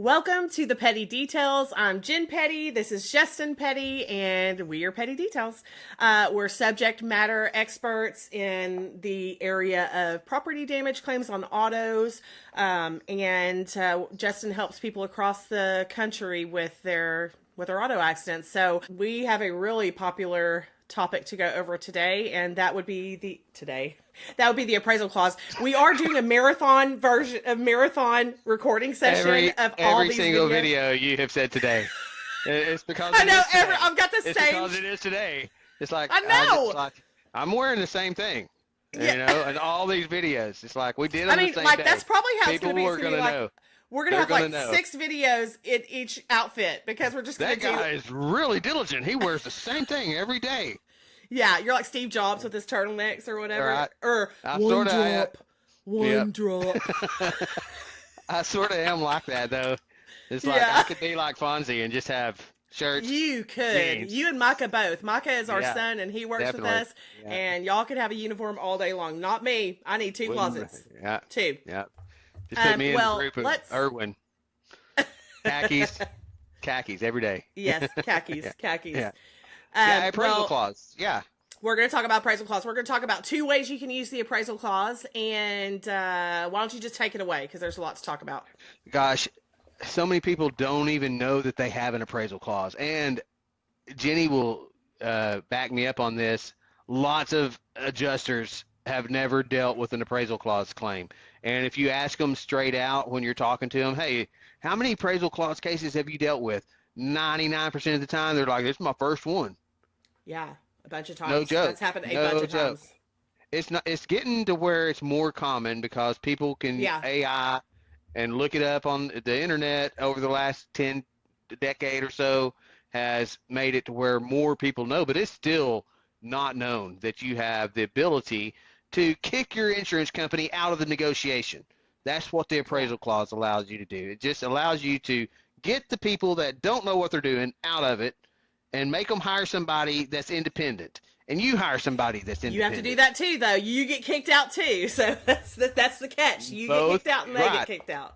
Welcome to the Petty Details. I'm Jen Petty. This is Justin Petty, and we are Petty Details. We're subject matter experts in the area of property damage claims on autos, and Justin helps people across the country with their auto accidents. So we have a really popular topic to go over today, and that would be the appraisal clause. We are doing a marathon recording session of all every these single videos. video you have said today. It's because I know I've got the it's same. because it is today. It's like I know. I'm wearing the same thing, Yeah. and all these videos. It's like we did on the same day. That's probably how it's People going to be. are gonna know. We're going to They're have gonna know. 6 videos in each outfit because we're just going That to do. guy is really diligent. He wears the same thing every day. Yeah, you're like Steve Jobs with his turtlenecks or whatever. Right. Or I one sorta drop. One Yep. drop. I sort of am like that though. It's like Yeah. I could be like Fonzie and just have shirts. You could. Jeans. You and Micah both. Micah is our Yeah, son, and he works definitely. with us. Yeah. And y'all could have a uniform all day long. Not me. I need 2 closets. Yeah. 2. Yeah. Just put me in well, the group of let's- Irwin. Khakis every day. Yes, khakis. Yeah. Khakis. Yeah. Yeah, appraisal well, clause. Yeah. we're going to talk about appraisal clause. We're going to talk about 2 ways you can use the appraisal clause. And why don't you just take it away? Because there's a lot to talk about. Gosh, so many people don't even know that they have an appraisal clause. And Jenny will back me up on this. Lots of adjusters have never dealt with an appraisal clause claim. And if you ask them straight out when you're talking to them, hey, how many appraisal clause cases have you dealt with? 99% of the time, they're like, this is my first one. Yeah, a bunch of times. No joke. That's happened a No bunch of joke. times. It's getting to where it's more common because people can Yeah. AI and look it up on the internet over the last decade or so has made it to where more people know, but it's still not known that you have the ability to kick your insurance company out of the negotiation. That's what the appraisal clause allows you to do. It just allows you to get the people that don't know what they're doing out of it and make them hire somebody that's independent. And you hire somebody that's independent. You have to do that too, though. You get kicked out too. So that's the catch. You get kicked out and they get kicked out.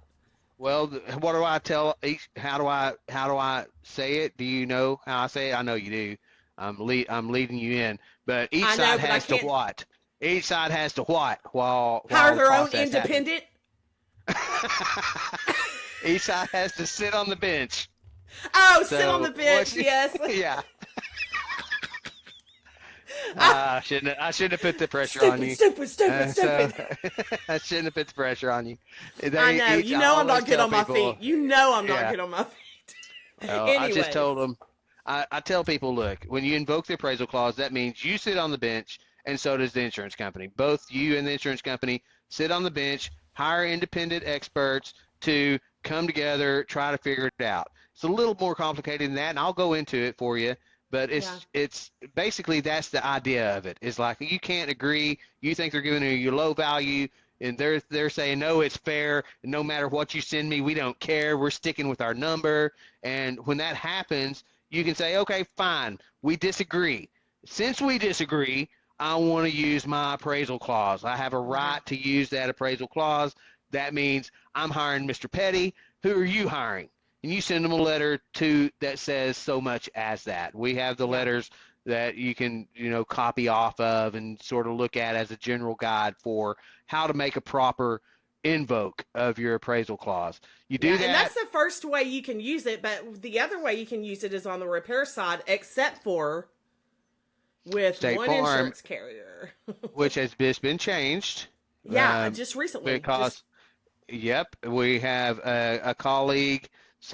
Well, what do I tell each? How do I say it? Do you know how I say it? I know you do. I'm leading you in, but each side has to what? Each side has to what? While hire their the own process independent. happens. Each side has to sit on the bench. Oh, So, sit on the bench. Yes. Yeah. I shouldn't have put the pressure on you. Stupid. I shouldn't have put the pressure on you. I know. You know I'm not good on my feet. You know I'm not good on my feet. I just told them. I tell people, look, when you invoke the appraisal clause, that means you sit on the bench, and so does the insurance company. Both you and the insurance company sit on the bench, hire independent experts to come together, try to figure it out. It's a little more complicated than that, and I'll go into it for you. But it's basically that's the idea of it. It's like you can't agree. You think they're giving you low value, and they're saying no, it's fair. No matter what you send me, we don't care. We're sticking with our number. And when that happens, you can say, okay, fine, we disagree. Since we disagree, I want to use my appraisal clause. I have a right to use that appraisal clause. That means I'm hiring Mr. Petty. Who are you hiring? And you send them a letter that says so much as that. We have the letters that you can, copy off of and sort of look at as a general guide for how to make a proper invoke of your appraisal clause. You do that. And that's the first way you can use it, but the other way you can use it is on the repair side, except for with State one Farm, insurance carrier. which has just been changed. Yeah, just recently. Because, yep, we have a colleague /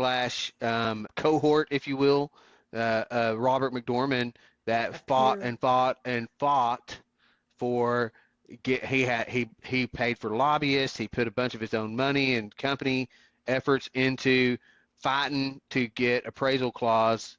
cohort, if you will, Robert McDormand, that fought for he paid for lobbyists. He put a bunch of his own money and company efforts into fighting to get appraisal clause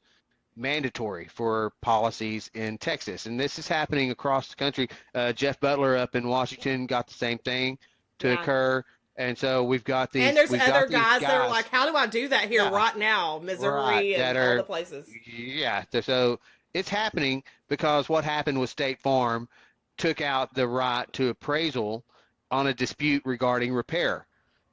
mandatory for policies in Texas, and this is happening across the country. Jeff Butler up in Washington got the same thing to occur. And so we've got these. And there's other guys that are like, how do I do that here right now? Missouri and all the places. Yeah. So it's happening because what happened was State Farm took out the right to appraisal on a dispute regarding repair.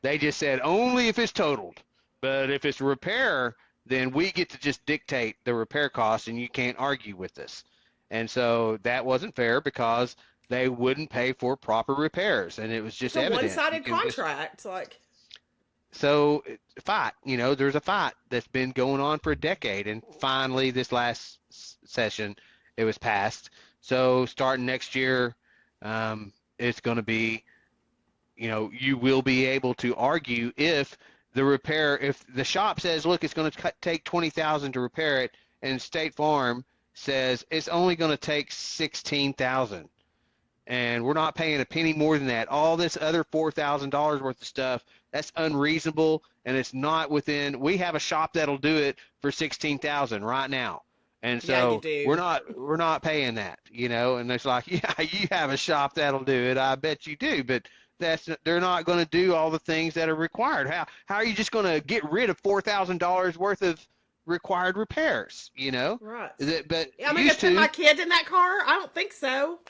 They just said only if it's totaled. But if it's a repair, then we get to just dictate the repair costs, and you can't argue with us. And so that wasn't fair because they wouldn't pay for proper repairs, and it was It's just a evident. one-sided contract. So fight, there's a fight that's been going on for a decade, and finally this last session it was passed. So starting next year, it's going to be, you will be able to argue if the shop says, look, it's going to take $20,000 to repair it, and State Farm says it's only going to take $16,000, and we're not paying a penny more than that. All this other $4,000 worth of stuff, that's unreasonable, and it's not within. We have a shop that'll do it for $16,000 right now, and so we're not paying that, And it's like, yeah, you have a shop that'll do it. I bet you do, but they're not going to do all the things that are required. How are you just going to get rid of $4,000 worth of required repairs? Right. But I'm going to put my kid in that car? I don't think so.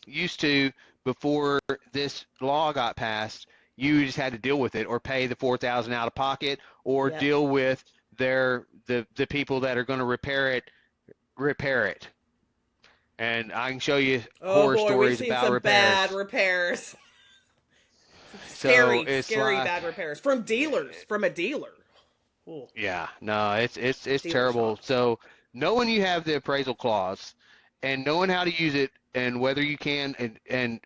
Used to, before this law got passed, you just had to deal with it or pay the $4,000 out of pocket or deal with the people that are going to repair it. And I can show you horror stories about repairs. Bad repairs. Scary bad repairs from a dealer. Ooh. Yeah, no, it's terrible. Shop. So knowing you have the appraisal clause and knowing how to use it and whether you can and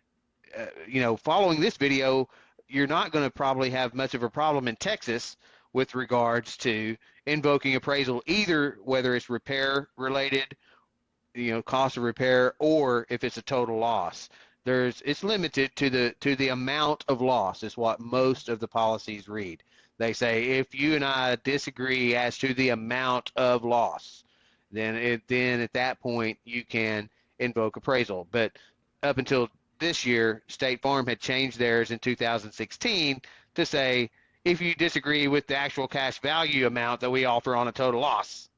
following this video, you're not going to probably have much of a problem in Texas with regards to invoking appraisal, either whether it's repair related, cost of repair, or if it's a total loss. It's limited to the amount of loss is what most of the policies read. They say if you and I disagree as to the amount of loss, then at that point you can invoke appraisal. But up until this year, State Farm had changed theirs in 2016 to say if you disagree with the actual cash value amount that we offer on a total loss,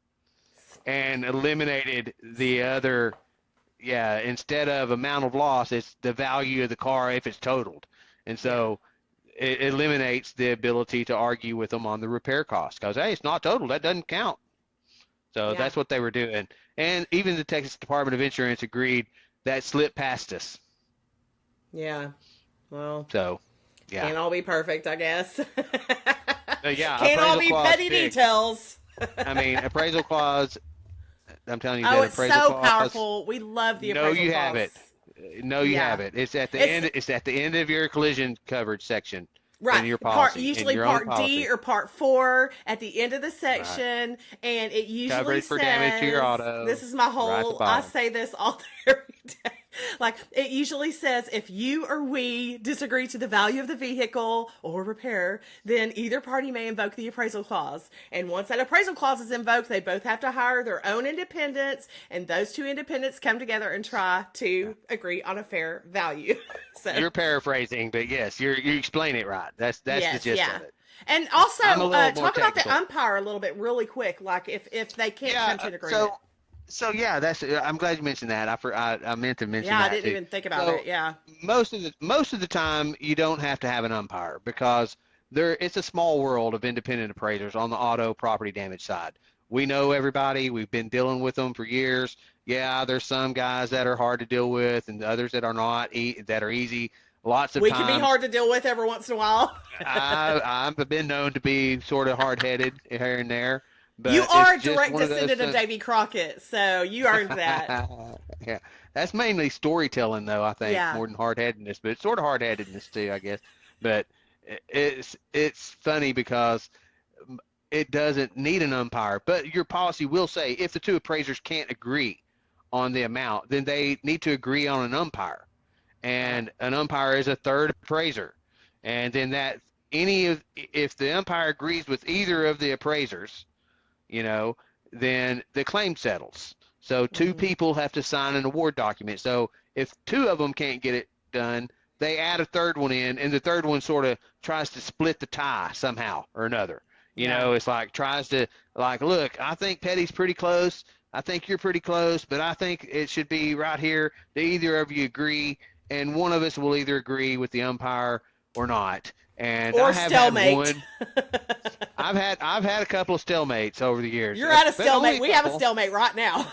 and eliminated the other. Yeah, instead of amount of loss, it's the value of the car if it's totaled. And so it eliminates the ability to argue with them on the repair cost because, hey, it's not totaled. That doesn't count. So that's what they were doing. And even the Texas Department of Insurance agreed that slipped past us. Yeah. Well. So, yeah. Can't all be perfect, I guess. Can't all be petty details. I mean, appraisal clause. I'm telling you, it's so powerful. We love the appraisal clause. No, you have it. No, you have it. It's at the end. It's at the end of your collision coverage section. Right. In your policy, usually part D or part 4 at the end of the section, and it usually coverage for damage to your auto. This is my whole. I say this all every day. Like it usually says, if you or we disagree to the value of the vehicle or repair, then either party may invoke the appraisal clause. And once that appraisal clause is invoked, they both have to hire their own independents, and those two independents come together and try to agree on a fair value. So you're paraphrasing, but yes, you explain it right. That's the gist of it. And also talk about the umpire a little bit really quick, like if they can't come to an agreement. So I'm glad you mentioned that. I meant to mention that. Yeah, I didn't even think about it. Yeah. Most of the time you don't have to have an umpire because it's a small world of independent appraisers on the auto property damage side. We know everybody. We've been dealing with them for years. Yeah, there's some guys that are hard to deal with and others that are not that are easy. Lots of times. We can be hard to deal with every once in a while. I've been known to be sort of hard-headed here and there. But you are a direct descendant of Davy Crockett, so you earned that. Yeah, that's mainly storytelling, though, I think, more than hard-headedness. But it's sort of hard-headedness, too, I guess. But it's funny because it doesn't need an umpire. But your policy will say if the two appraisers can't agree on the amount, then they need to agree on an umpire. And an umpire is a third appraiser. And then if the umpire agrees with either of the appraisers, then the claim settles. So two people have to sign an award document. So if two of them can't get it done, they add a third one in, and the third one sort of tries to split the tie somehow or another. It's like tries to look, I think Petty's pretty close. I think you're pretty close, but I think it should be right here. Do either of you agree? And one of us will either agree with the umpire or not. And or I have stalemate. had one. I've had a couple of stalemates over the years. You're at a But only stalemate. We have a couple. stalemate right now.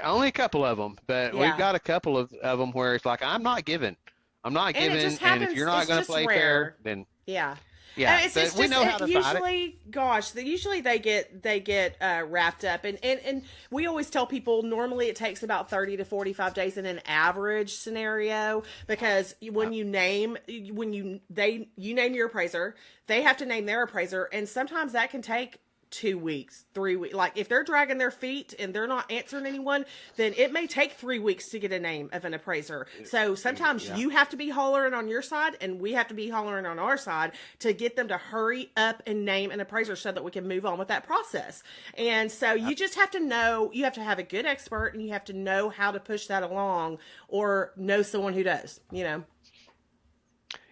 Only a couple of them, but Yeah. we've got a couple of them where it's like, I'm not giving. I'm not And it giving, just and happens. if you're not It's going to just play rare. fair, then Yeah. yeah, It's but just, we know how to fight it. usually, gosh, usually they get wrapped up, and we always tell people normally it takes about 30 to 45 days in an average scenario, because when you name your appraiser, they have to name their appraiser, and sometimes that can take 2 weeks, 3 weeks. Like if they're dragging their feet and they're not answering anyone, then it may take 3 weeks to get a name of an appraiser. So sometimes you have to be hollering on your side and we have to be hollering on our side to get them to hurry up and name an appraiser so that we can move on with that process. And so you just have to know, you have to have a good expert, and you have to know how to push that along, or know someone who does,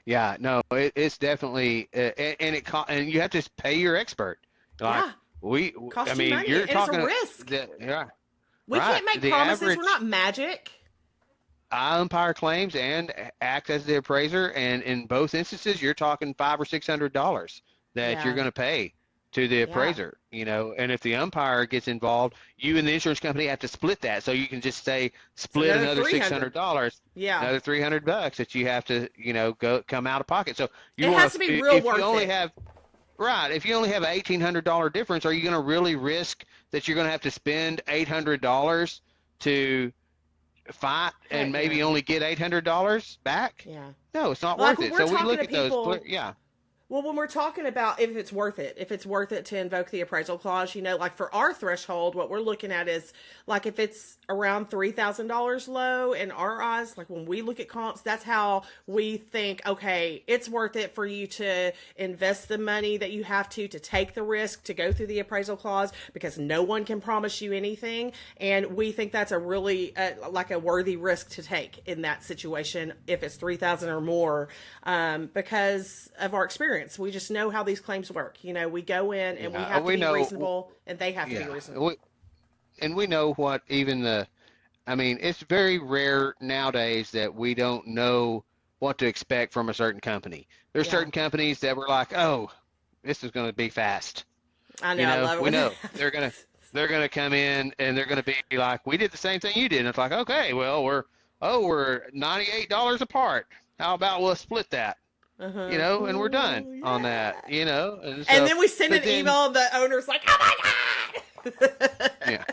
Yeah, no, it's definitely, and you have to pay your expert. Like, Yeah. Cost I you mean, money, you're and talking it's a risk. Yeah, We right. can't make The promises. average, We're not magic. I umpire claims and act as the appraiser, and in both instances, you're talking $500 or $600 that Yeah. you're going to pay to the appraiser. And if the umpire gets involved, you and the insurance company have to split that. So you can just say split another another $300. $600, Yeah. another $300 that you have to come out of pocket. So you It want has to be real if worth you only it. have Right. If you only have an $1,800 difference, are you going to really risk that you're going to have to spend $800 to fight and Heck maybe no. only get $800 back? Yeah. No, it's not Like, worth it. when we're So we talking look to at those. people- Yeah. Well, when we're talking about if it's worth it to invoke the appraisal clause, like for our threshold, what we're looking at is like if it's around $3,000 low in our eyes, like when we look at comps, that's how we think, okay, it's worth it for you to invest the money that you have to take the risk to go through the appraisal clause, because no one can promise you anything. And we think that's a really like a worthy risk to take in that situation if it's 3,000 or more, because of our experience. We just know how these claims work. We go in and we have to be reasonable, and they have to be reasonable. And we know what it's very rare nowadays that we don't know what to expect from a certain company. There's certain companies that we're like, oh, this is going to be fast. I know, I love it. We know they're gonna come in and they're gonna be like, we did the same thing you did. And it's like, okay, well, we're $98 apart. How about we'll split that? And we're done on that, And, and then we send an email, and the owner's like, oh my God. Yeah.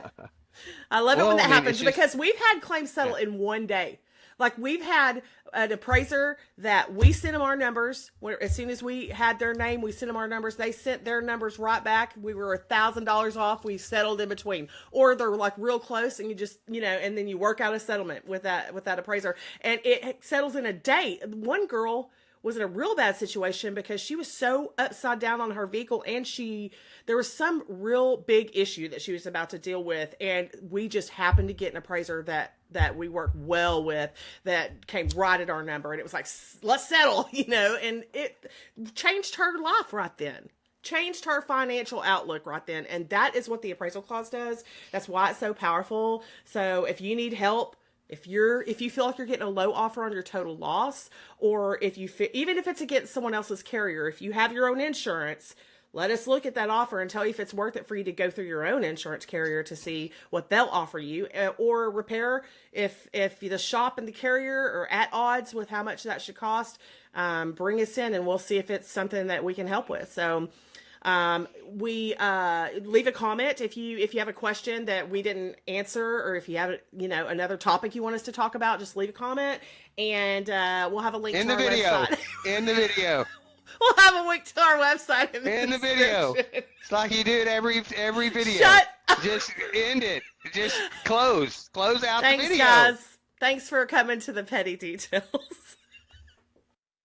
I love it when that happens, just, because we've had claims settle in one day. Like we've had an appraiser that we sent them our numbers. As soon as we had their name, we sent them our numbers. They sent their numbers right back. We were $1,000 off. We settled in between, or they're like real close, and you just and then you work out a settlement with that appraiser, and it settles in a day. One girl was in a real bad situation because she was so upside down on her vehicle, and there was some real big issue that she was about to deal with, and we just happened to get an appraiser that we work well with that came right at our number, and it was like, let's settle, and it changed her life right then. Changed her financial outlook right then, and that is what the appraisal clause does. That's why it's so powerful. So if you need help, if you feel like you're getting a low offer on your total loss, or even if it's against someone else's carrier, if you have your own insurance, let us look at that offer and tell you if it's worth it for you to go through your own insurance carrier to see what they'll offer you, or repair if the shop and the carrier are at odds with how much that should cost. Bring us in and we'll see if it's something that we can help with. So we leave a comment if you have a question that we didn't answer, or if you have another topic you want us to talk about, just leave a comment, and we'll have a link to our website. In the video. We'll have a link to our website in the video. It's like you do it every video. Shut up. Just end it. Just close out the video. Thanks, guys. Thanks for coming to the Petty Details.